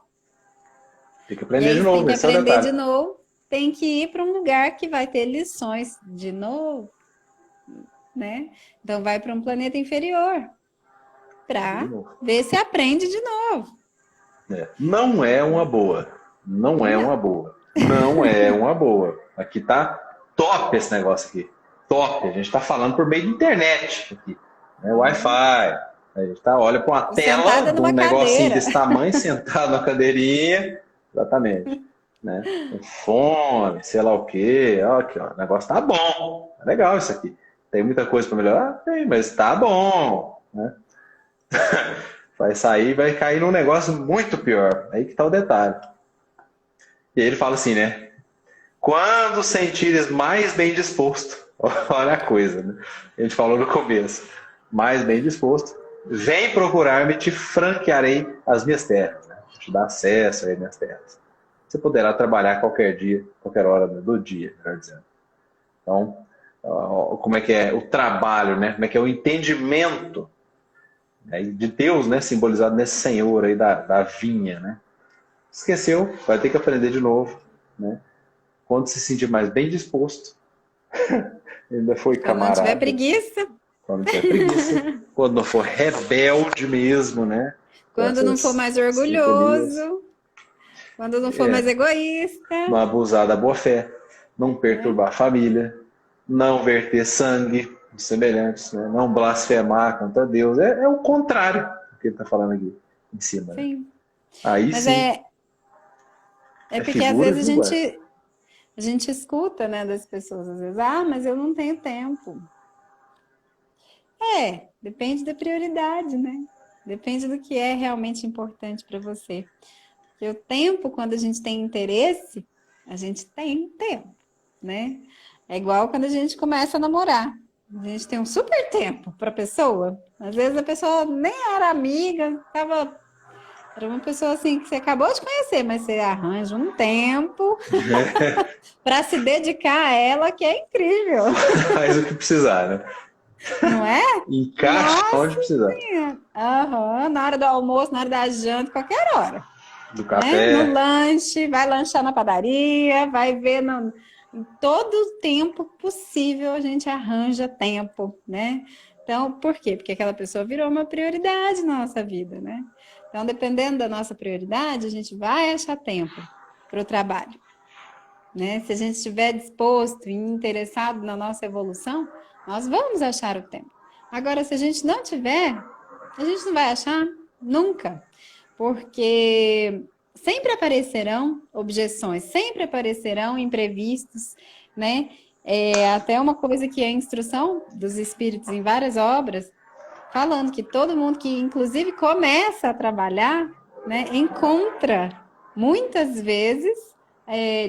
Speaker 3: Tem que aprender de novo.
Speaker 2: Tem que aprender de novo. Tem que ir para um lugar que vai ter lições de novo. Né? Então vai para um planeta inferior. Para ver se aprende de novo.
Speaker 3: Não é uma boa. Não é uma boa. Não é uma boa. Aqui tá top esse negócio aqui. Top. A gente tá falando por meio de internet aqui. Wi-Fi. A gente olha para uma tela de um negocinho desse tamanho, sentado na cadeirinha. Exatamente. Né? Com fome, sei lá o quê. Ó, aqui, ó, o negócio tá bom. É legal isso aqui. Tem muita coisa para melhorar? Tem, mas tá bom. Né? Vai sair, vai cair num negócio muito pior. Aí que tá o detalhe. E aí ele fala assim, né? Quando sentires mais bem disposto, olha a coisa, né? A gente falou no começo. Mais bem disposto, vem procurar-me, te franquearei as minhas terras. Né? Te dar acesso às minhas terras. Você poderá trabalhar qualquer dia, qualquer hora do dia, melhor dizendo. Então, como é que é o trabalho, né? Como é que é o entendimento, né, de Deus, né, simbolizado nesse Senhor aí da vinha, né? Esqueceu, vai ter que aprender de novo, né? Quando se sentir mais bem disposto, ainda foi camarada.
Speaker 2: Quando tiver preguiça.
Speaker 3: Quando tiver preguiça. Quando não for rebelde mesmo, né?
Speaker 2: Quando não for mais orgulhoso. Quando não for mais egoísta.
Speaker 3: Não abusar da boa fé. Não perturbar a família. Não verter sangue de semelhantes. Né? Não blasfemar contra Deus. É o contrário do que ele está falando aqui em cima.
Speaker 2: Sim.
Speaker 3: Né? Aí
Speaker 2: mas
Speaker 3: sim.
Speaker 2: É porque às vezes a gente escuta, né, das pessoas, às vezes, mas eu não tenho tempo. Depende da prioridade, né? Depende do que é realmente importante para você. Porque o tempo, quando a gente tem interesse, a gente tem tempo, né? É igual quando a gente começa a namorar. A gente tem um super tempo para a pessoa. Às vezes a pessoa nem era amiga, era uma pessoa assim que você acabou de conhecer, mas você arranja um tempo para se dedicar a ela, que é incrível.
Speaker 3: Faz o que precisar, né?
Speaker 2: Não é?
Speaker 3: Encaixa onde precisar.
Speaker 2: Na hora do almoço, na hora da janta, qualquer hora.
Speaker 3: Do café.
Speaker 2: Né? No lanche, vai lanchar na padaria, vai ver em todo o tempo possível a gente arranja tempo, né? Então, por quê? Porque aquela pessoa virou uma prioridade na nossa vida, né? Então, dependendo da nossa prioridade, a gente vai achar tempo para o trabalho. Né? Se a gente estiver disposto e interessado na nossa evolução, nós vamos achar o tempo. Agora, se a gente não tiver, a gente não vai achar nunca. Porque sempre aparecerão objeções, sempre aparecerão imprevistos, né? Até uma coisa que é a instrução dos espíritos em várias obras, falando que todo mundo que, inclusive, começa a trabalhar, né, encontra, muitas vezes,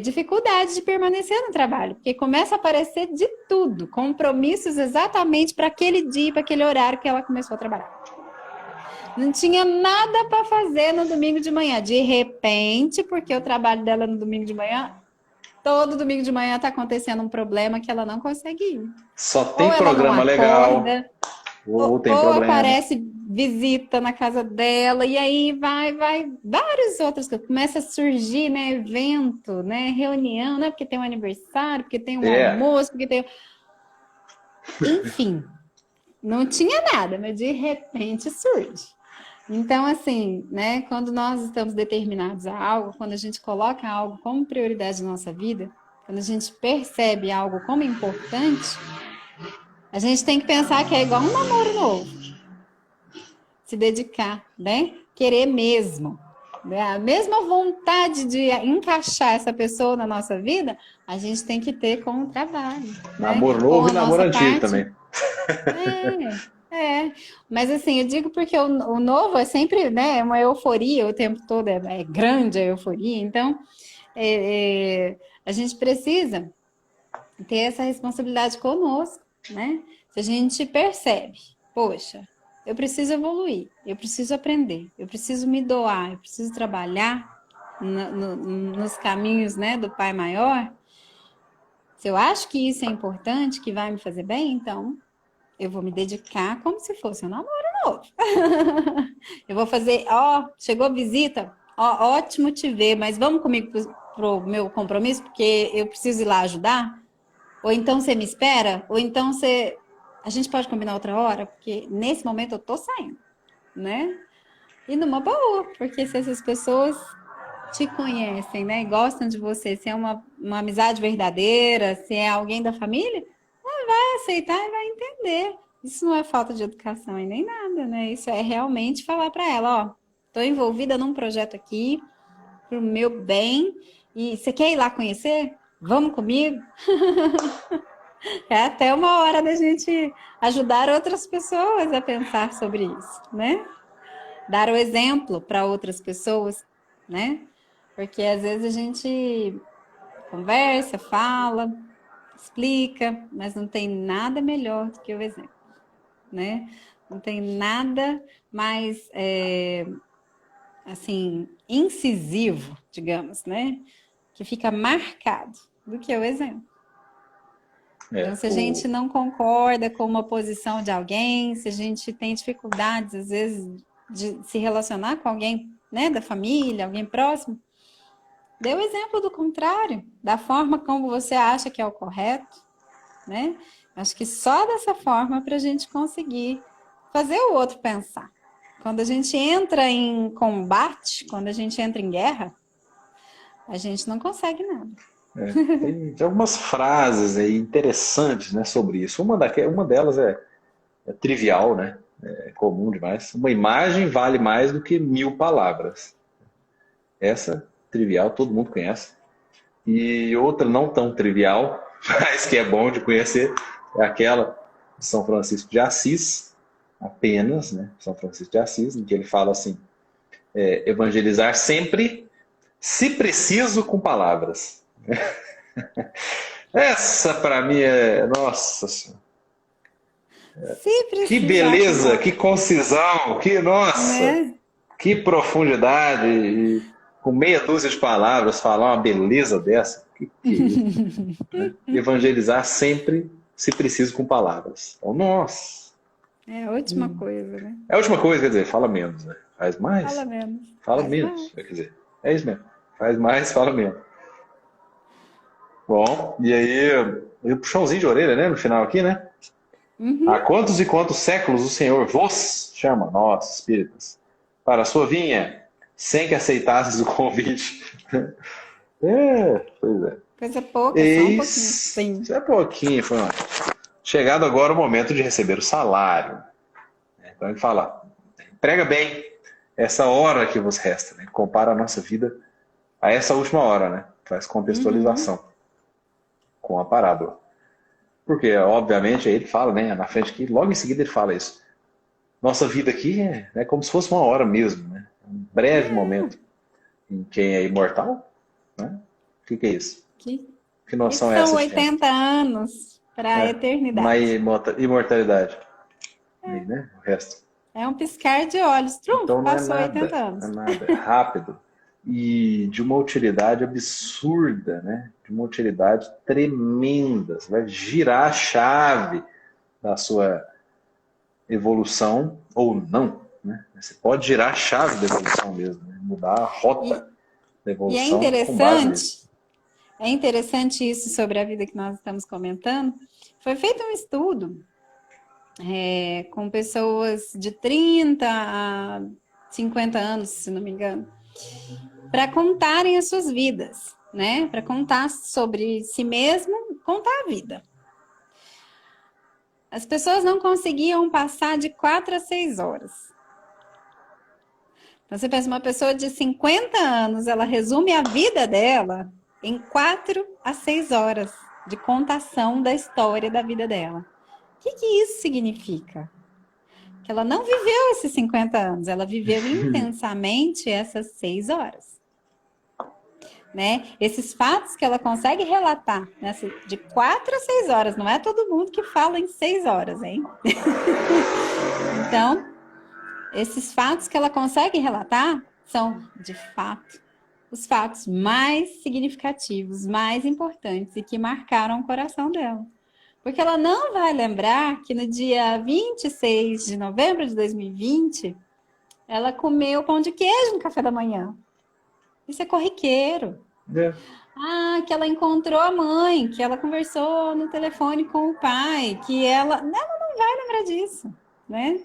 Speaker 2: dificuldade de permanecer no trabalho, porque começa a aparecer de tudo, compromissos exatamente para aquele dia, para aquele horário que ela começou a trabalhar. Não tinha nada para fazer no domingo de manhã. De repente, porque o trabalho dela no domingo de manhã, todo domingo de manhã está acontecendo um problema que ela não consegue ir.
Speaker 3: Só tem programa legal.
Speaker 2: Ou aparece visita na casa dela, e aí vai, vários outros que começa a surgir, né, evento, né, reunião, né, porque tem um aniversário, porque tem um almoço, porque tem... Enfim, Não tinha nada, mas de repente surge. Então, assim, né, quando nós estamos determinados a algo, quando a gente coloca algo como prioridade na nossa vida, quando a gente percebe algo como importante, a gente tem que pensar que é igual um namoro novo. Se dedicar, né? Querer mesmo. Né? A mesma vontade de encaixar essa pessoa na nossa vida, a gente tem que ter com o trabalho.
Speaker 3: Namoro
Speaker 2: Né?
Speaker 3: novo
Speaker 2: Com
Speaker 3: e
Speaker 2: a
Speaker 3: namoro
Speaker 2: nossa
Speaker 3: antigo
Speaker 2: parte.
Speaker 3: também.
Speaker 2: Mas assim, eu digo porque o novo é sempre, né, uma euforia o tempo todo, é grande a euforia. Então, a gente precisa ter essa responsabilidade conosco, né? Se a gente percebe, poxa, eu preciso evoluir, eu preciso aprender, eu preciso me doar, eu preciso trabalhar nos caminhos, né, do Pai Maior. Se eu acho que isso é importante, que vai me fazer bem, então eu vou me dedicar como se fosse um namoro novo. Eu vou fazer, chegou visita, ótimo te ver, mas vamos comigo pro meu compromisso, porque eu preciso ir lá ajudar? Ou então você me espera? Ou então a gente pode combinar outra hora? Porque nesse momento eu tô saindo, né? E numa boa, porque se essas pessoas te conhecem, né, e gostam de você, se é uma amizade verdadeira, se é alguém da família, vai aceitar e vai entender. Isso não é falta de educação e nem nada, né? Isso é realmente falar para ela, tô envolvida num projeto aqui, pro meu bem, e você quer ir lá conhecer? Vamos comigo? É até uma hora da gente ajudar outras pessoas a pensar sobre isso, né? Dar o exemplo para outras pessoas, né? Porque às vezes a gente conversa, fala, explica, mas não tem nada melhor do que o exemplo, né? Não tem nada mais, assim, incisivo, digamos, né? Que fica marcado do que o exemplo. Então, se a gente não concorda com uma posição de alguém, se a gente tem dificuldades, às vezes, de se relacionar com alguém, né, da família, alguém próximo, dê o exemplo do contrário, da forma como você acha que é o correto, né? Acho que só dessa forma para a gente conseguir fazer o outro pensar. Quando a gente entra em combate, quando a gente entra em guerra, a gente não consegue nada.
Speaker 3: Tem algumas frases aí interessantes, né, sobre isso. Uma delas é trivial, né? É comum demais. Uma imagem vale mais do que 1000 palavras. Essa, trivial, todo mundo conhece. E outra não tão trivial, mas que é bom de conhecer, é aquela de São Francisco de Assis, apenas, né? São Francisco de Assis, em que ele fala assim, evangelizar sempre, se preciso, com palavras. Essa para mim nossa senhora. Que beleza, que concisão, que nossa,
Speaker 2: né?
Speaker 3: Que profundidade, e com meia dúzia de palavras falar uma beleza dessa. Que é isso? Né? Evangelizar sempre, se preciso, com palavras. Então, nossa.
Speaker 2: É a última coisa, né?
Speaker 3: É a última coisa, quer dizer, fala menos, né? Faz mais?
Speaker 2: Fala menos.
Speaker 3: Fala
Speaker 2: Faz
Speaker 3: menos,
Speaker 2: mais.
Speaker 3: quer dizer, é isso mesmo. Faz mais, fala menos. Bom, e aí, o puxãozinho de orelha, né, no final aqui, né?
Speaker 2: Uhum.
Speaker 3: Há quantos e quantos séculos o Senhor vos chama, nós, espíritas, para a sua vinha, sem que aceitasses o convite? Pois é.
Speaker 2: Coisa pouca, só um pouquinho. Sim.
Speaker 3: Isso é pouquinho, foi uma... Chegado agora o momento de receber o salário. Então ele fala, emprega bem essa hora que vos resta, né? Compara a nossa vida a essa última hora, né? Faz contextualização com a parábola. Porque, obviamente, aí ele fala, né, na frente aqui, logo em seguida ele fala isso. Nossa vida aqui é como se fosse uma hora mesmo, né? Um breve momento. Em quem é imortal, né? O que é isso? Que noção é essa?
Speaker 2: São 80 anos para a eternidade.
Speaker 3: Mas imortalidade. Aí, né? O resto.
Speaker 2: É um piscar de olhos.
Speaker 3: Então,
Speaker 2: passou 80 anos.
Speaker 3: Não é nada, é rápido. E de uma utilidade absurda, né? De uma utilidade tremenda. Você vai girar a chave da sua evolução ou não, né? Você pode girar a chave da evolução mesmo, né? Mudar a rota da evolução com base nisso.
Speaker 2: É interessante isso sobre a vida que nós estamos comentando. Foi feito um estudo com pessoas de 30 a 50 anos, se não me engano, para contarem as suas vidas, né? Para contar sobre si mesmo, contar a vida. As pessoas não conseguiam passar de 4 a 6 horas. Então, você pensa, uma pessoa de 50 anos, ela resume a vida dela em 4 a 6 horas de contação da história da vida dela. O que isso significa? Que ela não viveu esses 50 anos, ela viveu intensamente essas 6 horas. Né? Esses fatos que ela consegue relatar, né? De 4 a 6 horas, não é todo mundo que fala em 6 horas, hein? Então, esses fatos que ela consegue relatar são, de fato, os fatos mais significativos, mais importantes e que marcaram o coração dela. Porque ela não vai lembrar que no dia 26 de novembro de 2020, ela comeu pão de queijo no café da manhã. Isso é corriqueiro. Que ela encontrou a mãe, que ela conversou no telefone com o pai, que ela não vai lembrar disso, né?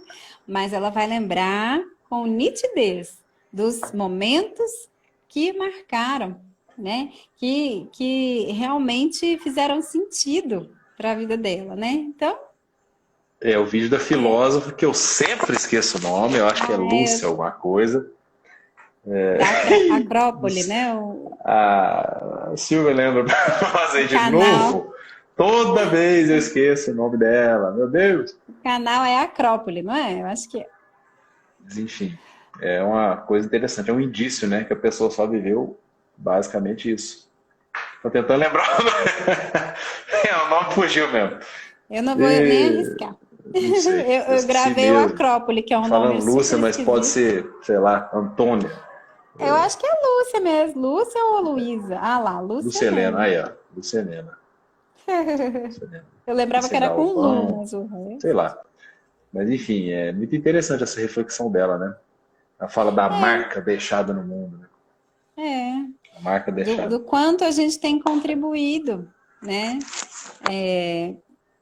Speaker 2: Mas ela vai lembrar com nitidez dos momentos que marcaram, né? Que realmente fizeram sentido para a vida dela, né? Então...
Speaker 3: É o vídeo da filósofa, que eu sempre esqueço o nome, eu acho que é Lúcia alguma coisa.
Speaker 2: Da Acrópole, né?
Speaker 3: A Silvia lembra pra nós aí de novo. Toda vez eu esqueço o nome dela, meu Deus.
Speaker 2: O canal é Acrópole, não é? Eu acho que é.
Speaker 3: Mas, enfim, é uma coisa interessante, é um indício, né? Que a pessoa só viveu basicamente isso. Tô tentando lembrar. O nome fugiu mesmo.
Speaker 2: Eu não vou nem arriscar.
Speaker 3: Não sei,
Speaker 2: eu gravei o Acrópole, que é um nome
Speaker 3: falando Lúcia, mas
Speaker 2: esquisito.
Speaker 3: pode ser, sei lá, Antônia.
Speaker 2: Eu acho que é Lúcia mesmo. Lúcia ou Luísa? Ah lá, Lúcia
Speaker 3: Helena, aí ó, Lúcia Helena.
Speaker 2: Eu lembrava que era com Lu, mas o resto...
Speaker 3: Sei lá. Mas enfim, é muito interessante essa reflexão dela, né? Ela fala da marca deixada no mundo, né? A marca deixada.
Speaker 2: Do quanto a gente tem contribuído, né?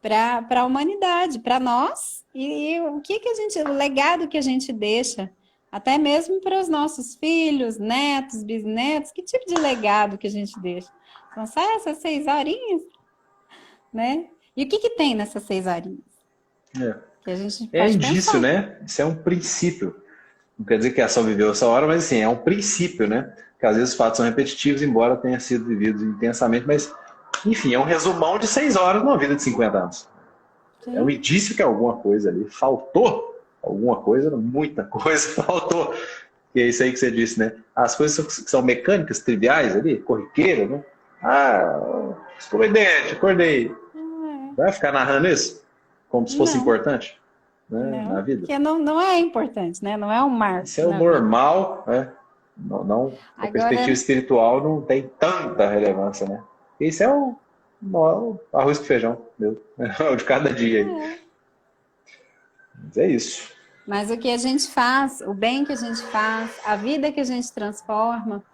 Speaker 2: Para a humanidade, para nós, e o o legado que a gente deixa, até mesmo para os nossos filhos, netos, bisnetos, que tipo de legado que a gente deixa? São só essas 6 horinhas, né? E o que tem nessas 6 horinhas? Que a gente pode
Speaker 3: indício,
Speaker 2: pensar.
Speaker 3: né? Isso é um princípio. Não quer dizer que ela só viveu essa hora, mas assim, é um princípio, né? Que às vezes os fatos são repetitivos, embora tenha sido vividos intensamente, mas enfim, é um resumão de 6 horas numa vida de 50 anos. Sim. É um indício que alguma coisa ali faltou, alguma coisa, muita coisa faltou. Que é isso aí que você disse, né? As coisas que são mecânicas, triviais ali, corriqueiras, né? Escovei dente, acordei. Vai ficar narrando isso? Como se fosse importante, né? Na vida?
Speaker 2: Porque não é importante, né? Não é um marco.
Speaker 3: Isso é o normal, né? Não, a perspectiva espiritual não tem tanta relevância, né? Isso é o arroz com feijão, meu. É o de cada dia aí. Mas é isso.
Speaker 2: Mas o que a gente faz, o bem que a gente faz, a vida que a gente transforma,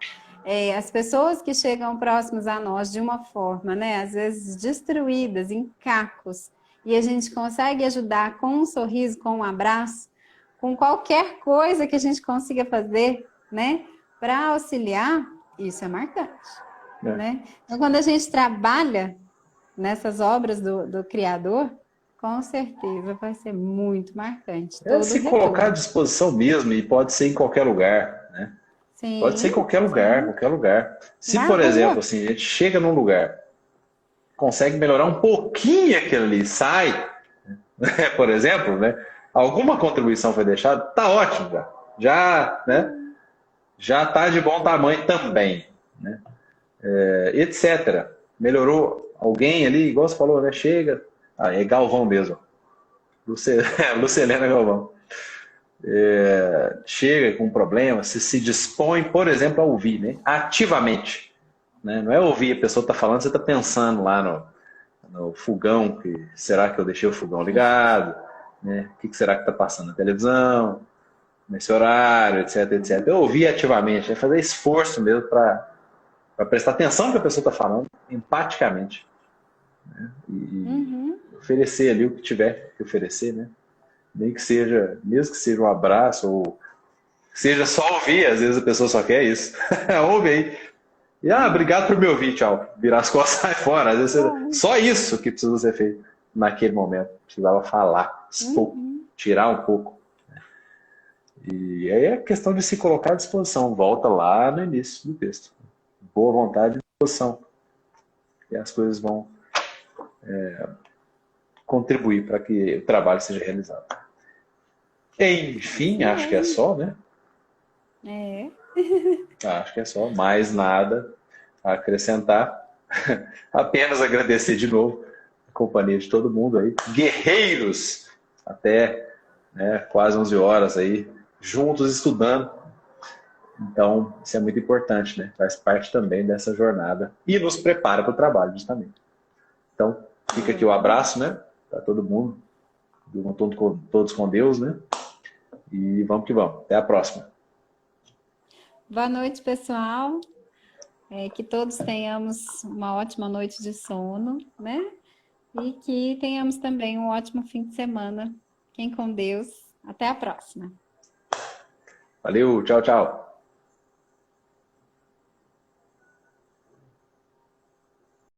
Speaker 2: as pessoas que chegam próximas a nós de uma forma, né? Às vezes destruídas, em cacos, e a gente consegue ajudar com um sorriso, com um abraço, com qualquer coisa que a gente consiga fazer, né? Para auxiliar, isso é marcante. Né? Então, quando a gente trabalha nessas obras do Criador, com certeza vai ser muito marcante.
Speaker 3: Se colocar à disposição mesmo, e pode ser em qualquer lugar, né?
Speaker 2: Sim,
Speaker 3: pode ser em qualquer lugar, qualquer lugar. Se, por exemplo, assim, a gente chega num lugar, consegue melhorar um pouquinho aquilo ali, sai, por exemplo, né? Alguma contribuição foi deixada, tá ótimo já, né? Já tá de bom tamanho também, né? Etc. Melhorou alguém ali, igual você falou, né? Chega, é Galvão mesmo, Lucilena Galvão. Chega com um problema, se dispõe, por exemplo, a ouvir, né? Ativamente, né? Não é ouvir, a pessoa está falando, você está pensando lá no fogão, será que eu deixei o fogão ligado, né? O que será que está passando na televisão, nesse horário, etc, etc. Eu ouvir ativamente, é fazer esforço mesmo para prestar atenção no que a pessoa está falando, empaticamente. né? E oferecer ali o que tiver que oferecer, né? Nem que seja, mesmo que seja um abraço, ou seja só ouvir, às vezes a pessoa só quer isso. Ouve aí. E, obrigado por me ouvir, tchau. Virar as costas e sai fora. Às vezes só isso que precisa ser feito naquele momento. Precisava falar, expor, tirar um pouco. E aí é questão de se colocar à disposição. Volta lá no início do texto. Boa vontade e disposição. E as coisas vão contribuir para que o trabalho seja realizado. Enfim, acho que é só, né? Acho que é só. Mais nada a acrescentar. Apenas agradecer de novo a companhia de todo mundo aí. Guerreiros! Até quase 11 horas aí, juntos estudando. Então, isso é muito importante, né? Faz parte também dessa jornada e nos prepara para o trabalho, justamente. Então, fica aqui o abraço, né? Para todo mundo. Todos com Deus, né? E vamos que vamos. Até a próxima.
Speaker 2: Boa noite, pessoal. Que todos tenhamos uma ótima noite de sono, né? E que tenhamos também um ótimo fim de semana. Fiquem com Deus. Até a próxima.
Speaker 3: Valeu, tchau, tchau.